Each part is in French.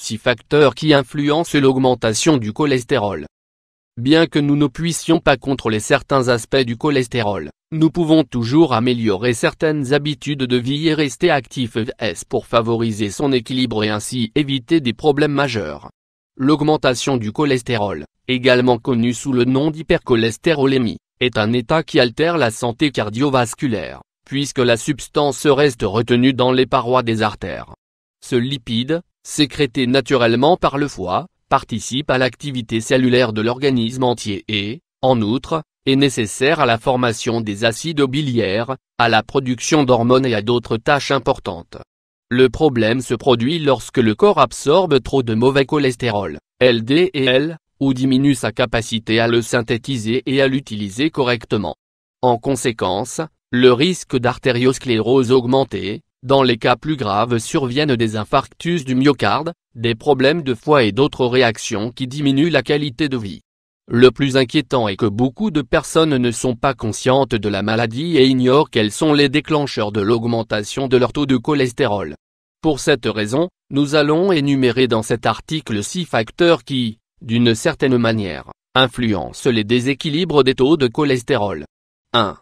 6 facteurs qui influencent l'augmentation du cholestérol. Bien que nous ne puissions pas contrôler certains aspects du cholestérol, nous pouvons toujours améliorer certaines habitudes de vie et rester actifs pour favoriser son équilibre et ainsi éviter des problèmes majeurs. L'augmentation du cholestérol, également connue sous le nom d'hypercholestérolémie, est un état qui altère la santé cardiovasculaire, puisque la substance reste retenue dans les parois des artères. Ce lipide, sécrété naturellement par le foie, participe à l'activité cellulaire de l'organisme entier et, en outre, est nécessaire à la formation des acides biliaires, à la production d'hormones et à d'autres tâches importantes. Le problème se produit lorsque le corps absorbe trop de mauvais cholestérol, LDL, ou diminue sa capacité à le synthétiser et à l'utiliser correctement. En conséquence, le risque d'artériosclérose augmenté, dans les cas plus graves surviennent des infarctus du myocarde, des problèmes de foie et d'autres réactions qui diminuent la qualité de vie. Le plus inquiétant est que beaucoup de personnes ne sont pas conscientes de la maladie et ignorent quels sont les déclencheurs de l'augmentation de leur taux de cholestérol. Pour cette raison, nous allons énumérer dans cet article 6 facteurs qui, d'une certaine manière, influencent les déséquilibres des taux de cholestérol. 1.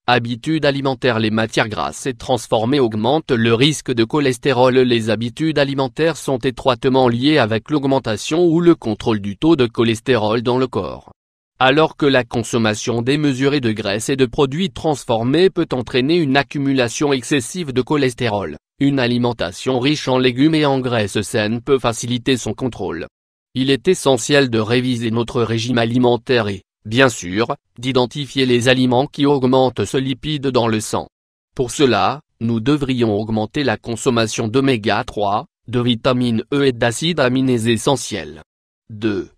Habitudes alimentaires. Les matières grasses et transformées augmentent le risque de cholestérol. Les habitudes alimentaires sont étroitement liées avec l'augmentation ou le contrôle du taux de cholestérol dans le corps. Alors que la consommation démesurée de graisses et de produits transformés peut entraîner une accumulation excessive de cholestérol, une alimentation riche en légumes et en graisses saines peut faciliter son contrôle. Il est essentiel de réviser notre régime alimentaire et, bien sûr, d'identifier les aliments qui augmentent ce lipide dans le sang. Pour cela, nous devrions augmenter la consommation d'oméga 3, de vitamine E et d'acides aminés essentiels. 2.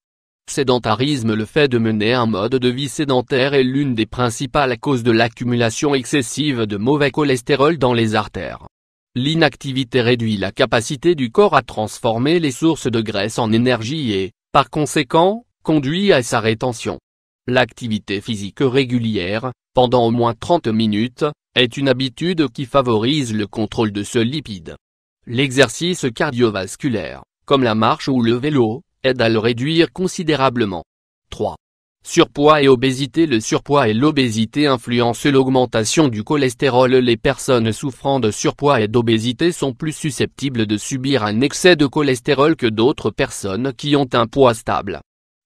Sédentarisme. Le fait de mener un mode de vie sédentaire est l'une des principales causes de l'accumulation excessive de mauvais cholestérol dans les artères. L'inactivité réduit la capacité du corps à transformer les sources de graisse en énergie et, par conséquent, conduit à sa rétention. L'activité physique régulière, pendant au moins 30 minutes, est une habitude qui favorise le contrôle de ce lipide. L'exercice cardiovasculaire, comme la marche ou le vélo, aide à le réduire considérablement. 3. Surpoids et obésité. Le surpoids et l'obésité influencent l'augmentation du cholestérol. Les personnes souffrant de surpoids et d'obésité sont plus susceptibles de subir un excès de cholestérol que d'autres personnes qui ont un poids stable.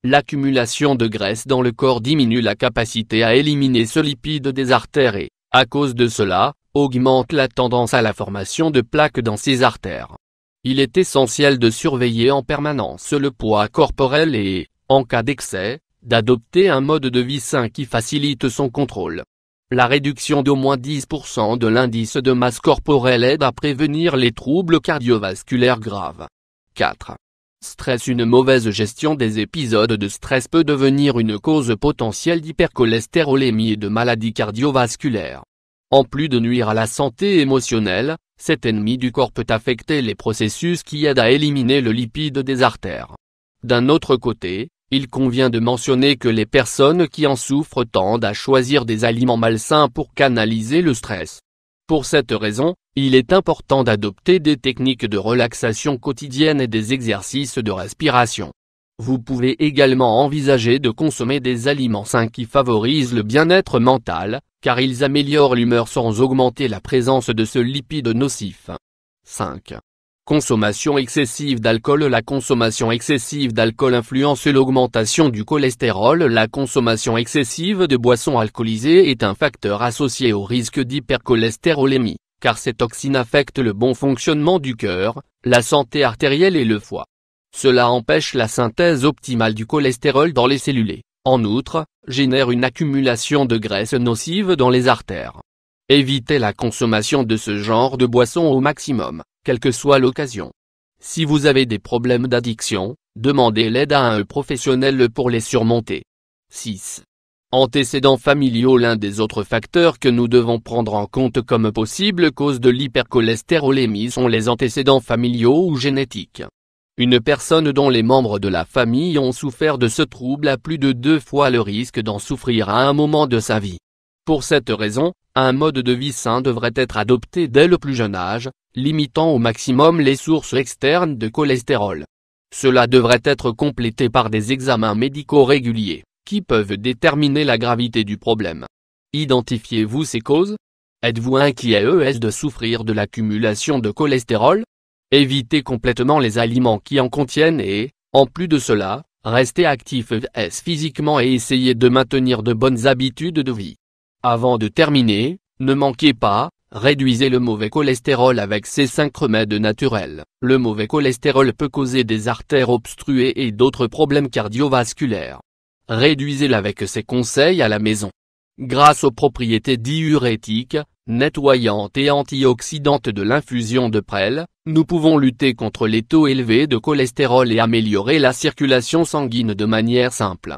L'accumulation de graisse dans le corps diminue la capacité à éliminer ce lipide des artères et, à cause de cela, augmente la tendance à la formation de plaques dans ces artères. Il est essentiel de surveiller en permanence le poids corporel et, en cas d'excès, d'adopter un mode de vie sain qui facilite son contrôle. La réduction d'au moins 10% de l'indice de masse corporelle aide à prévenir les troubles cardiovasculaires graves. 4. Stress. Une mauvaise gestion des épisodes de stress peut devenir une cause potentielle d'hypercholestérolémie et de maladies cardiovasculaires. En plus de nuire à la santé émotionnelle, cet ennemi du corps peut affecter les processus qui aident à éliminer le lipide des artères. D'un autre côté, il convient de mentionner que les personnes qui en souffrent tendent à choisir des aliments malsains pour canaliser le stress. Pour cette raison, il est important d'adopter des techniques de relaxation quotidienne et des exercices de respiration. Vous pouvez également envisager de consommer des aliments sains qui favorisent le bien-être mental, car ils améliorent l'humeur sans augmenter la présence de ce lipide nocif. 5. Consommation excessive d'alcool. La consommation excessive d'alcool influence l'augmentation du cholestérol. La consommation excessive de boissons alcoolisées est un facteur associé au risque d'hypercholestérolémie, car ces toxines affectent le bon fonctionnement du cœur, la santé artérielle et le foie. Cela empêche la synthèse optimale du cholestérol dans les cellules et, en outre, génère une accumulation de graisse nocive dans les artères. Évitez la consommation de ce genre de boissons au maximum, quelle que soit l'occasion. Si vous avez des problèmes d'addiction, demandez l'aide à un professionnel pour les surmonter. 6. Antécédents familiaux. L'un des autres facteurs que nous devons prendre en compte comme possible cause de l'hypercholestérolémie sont les antécédents familiaux ou génétiques. Une personne dont les membres de la famille ont souffert de ce trouble a plus de 2 fois le risque d'en souffrir à un moment de sa vie. Pour cette raison, un mode de vie sain devrait être adopté dès le plus jeune âge, limitant au maximum les sources externes de cholestérol. Cela devrait être complété par des examens médicaux réguliers, qui peuvent déterminer la gravité du problème. Identifiez-vous ces causes? Êtes-vous inquiet de souffrir de l'accumulation de cholestérol? Évitez complètement les aliments qui en contiennent et, en plus de cela, restez actif physiquement et essayez de maintenir de bonnes habitudes de vie. Avant de terminer, ne manquez pas, réduisez le mauvais cholestérol avec ces 5 remèdes naturels. Le mauvais cholestérol peut causer des artères obstruées et d'autres problèmes cardiovasculaires. Réduisez-le avec ces conseils à la maison. Grâce aux propriétés diurétiques, nettoyantes et antioxydantes de l'infusion de prêle, nous pouvons lutter contre les taux élevés de cholestérol et améliorer la circulation sanguine de manière simple.